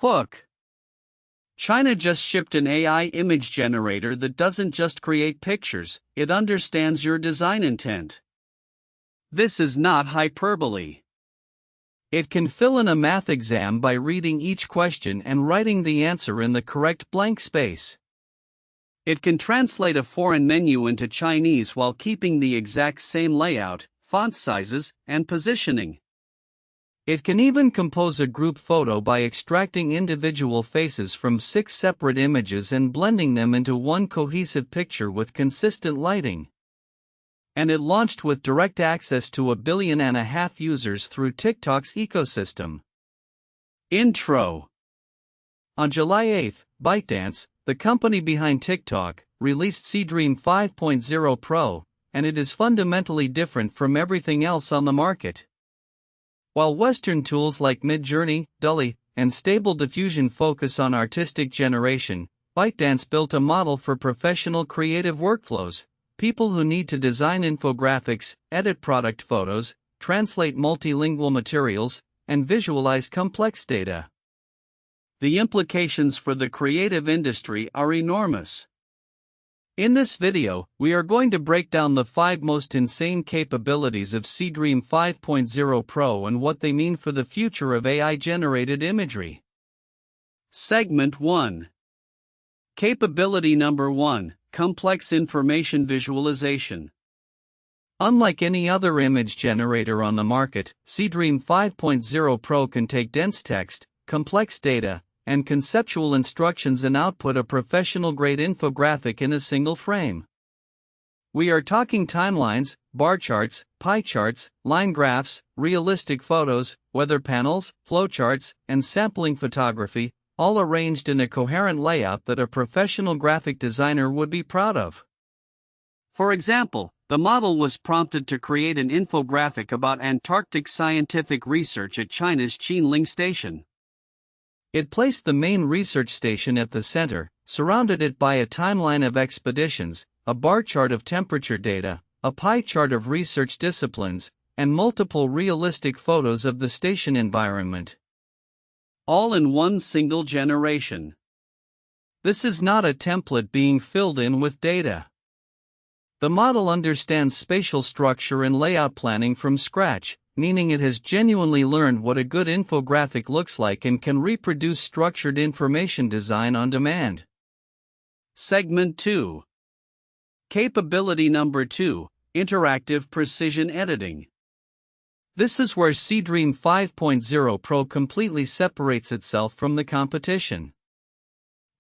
Hook. China just shipped an AI image generator that doesn't just create pictures, it understands your design intent. This is not hyperbole. It can fill in a math exam by reading each question and writing the answer in the correct blank space. It can translate a foreign menu into Chinese while keeping the exact same layout, font sizes, and positioning. It can even compose a group photo by extracting individual faces from 6 separate images and blending them into one cohesive picture with consistent lighting. And it launched with direct access to 1.5 billion users through TikTok's ecosystem. Intro. On July 8, ByteDance, the company behind TikTok, released Seedream 5.0 Pro, and it is fundamentally different from everything else on the market. While Western tools like Midjourney, DALL-E, and Stable Diffusion focus on artistic generation, ByteDance built a model for professional creative workflows, people who need to design infographics, edit product photos, translate multilingual materials, and visualize complex data. The implications for the creative industry are enormous. In this video, we are going to break down the 5 most insane capabilities of Seedream 5.0 Pro and what they mean for the future of AI-generated imagery. Segment 1. Capability number 1, Complex Information Visualization. Unlike any other image generator on the market, Seedream 5.0 Pro can take dense text, complex data, and conceptual instructions and output a professional-grade infographic in a single frame. We are talking timelines, bar charts, pie charts, line graphs, realistic photos, weather panels, flowcharts, and sampling photography, all arranged in a coherent layout that a professional graphic designer would be proud of. For example, the model was prompted to create an infographic about Antarctic scientific research at China's Qinling Station. It placed the main research station at the center, surrounded it by a timeline of expeditions, a bar chart of temperature data, a pie chart of research disciplines, and multiple realistic photos of the station environment. All in one single generation. This is not a template being filled in with data. The model understands spatial structure and layout planning from scratch, meaning it has genuinely learned what a good infographic looks like and can reproduce structured information design on demand. Segment 2. Capability number 2, Interactive Precision Editing. This is where Seedream 5.0 Pro completely separates itself from the competition.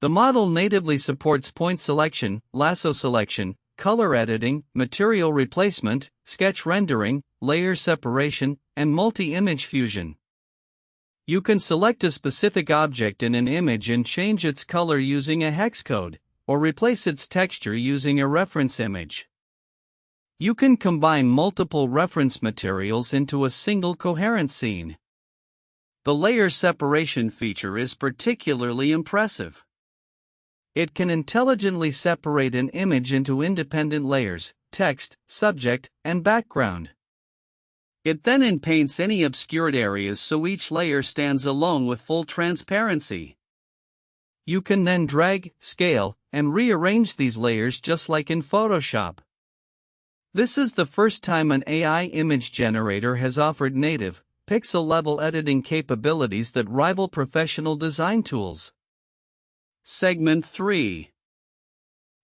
The model natively supports point selection, lasso selection, color editing, material replacement, sketch rendering, layer separation, and multi-image fusion. You can select a specific object in an image and change its color using a hex code, or replace its texture using a reference image. You can combine multiple reference materials into a single coherent scene. The layer separation feature is particularly impressive. It can intelligently separate an image into independent layers, text, subject, and background. It then inpaints any obscured areas so each layer stands alone with full transparency. You can then drag, scale, and rearrange these layers just like in Photoshop. This is the first time an AI image generator has offered native, pixel-level editing capabilities that rival professional design tools. Segment 3.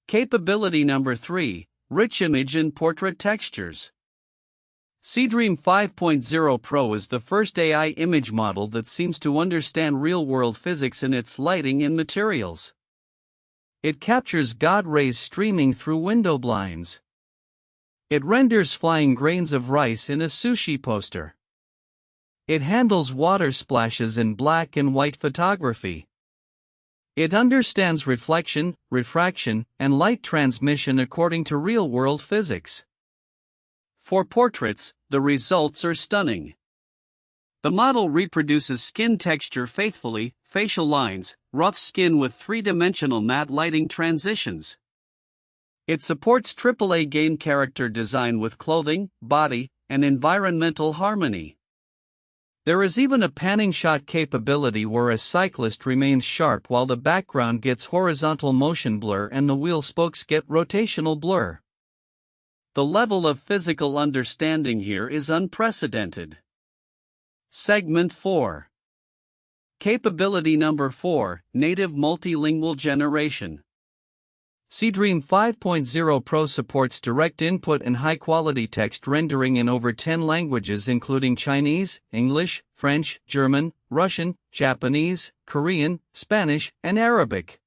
Capability number 3, Rich Image and Portrait Textures. Seedream 5.0 Pro is the first AI image model that seems to understand real-world physics in its lighting and materials. It captures God rays streaming through window blinds. It renders flying grains of rice in a sushi poster. It handles water splashes in black and white photography. It understands reflection, refraction, and light transmission according to real-world physics. For portraits, the results are stunning. The model reproduces skin texture faithfully, facial lines, rough skin with three-dimensional matte lighting transitions. It supports AAA game character design with clothing, body, and environmental harmony. There is even a panning shot capability where a cyclist remains sharp while the background gets horizontal motion blur and the wheel spokes get rotational blur. The level of physical understanding here is unprecedented. Segment 4. Capability number 4, Native Multilingual Generation. Seedream 5.0 Pro supports direct input and high-quality text rendering in over 10 languages including Chinese, English, French, German, Russian, Japanese, Korean, Spanish, and Arabic.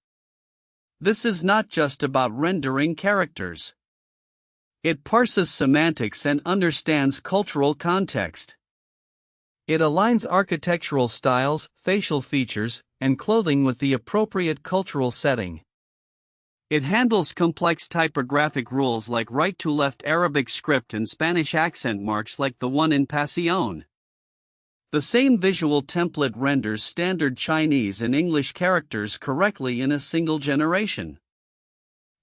This is not just about rendering characters. It parses semantics and understands cultural context. It aligns architectural styles, facial features, and clothing with the appropriate cultural setting. It handles complex typographic rules like right-to-left Arabic script and Spanish accent marks like the one in Pasión. The same visual template renders standard Chinese and English characters correctly in a single generation.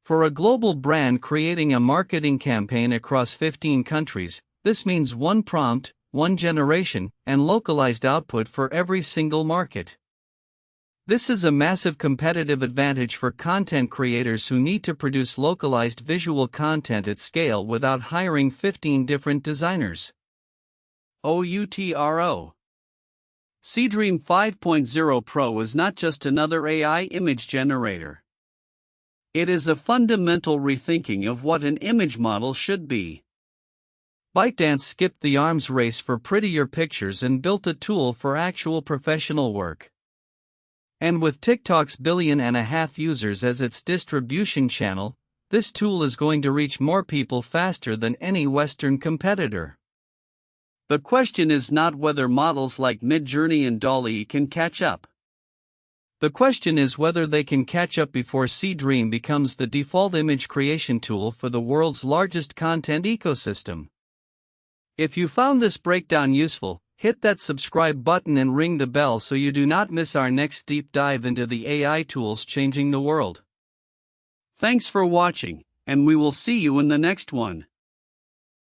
For a global brand creating a marketing campaign across 15 countries, this means one prompt, one generation, and localized output for every single market. This is a massive competitive advantage for content creators who need to produce localized visual content at scale without hiring 15 different designers. OUTRO. Seedream 5.0 Pro is not just another AI image generator. It is a fundamental rethinking of what an image model should be. ByteDance skipped the arms race for prettier pictures and built a tool for actual professional work. And with TikTok's 1.5 billion users as its distribution channel, this tool is going to reach more people faster than any Western competitor. The question is not whether models like Midjourney and DALL-E can catch up. The question is whether they can catch up before Seedream becomes the default image creation tool for the world's largest content ecosystem. If you found this breakdown useful, hit that subscribe button and ring the bell so you do not miss our next deep dive into the AI tools changing the world. Thanks for watching, and we will see you in the next one.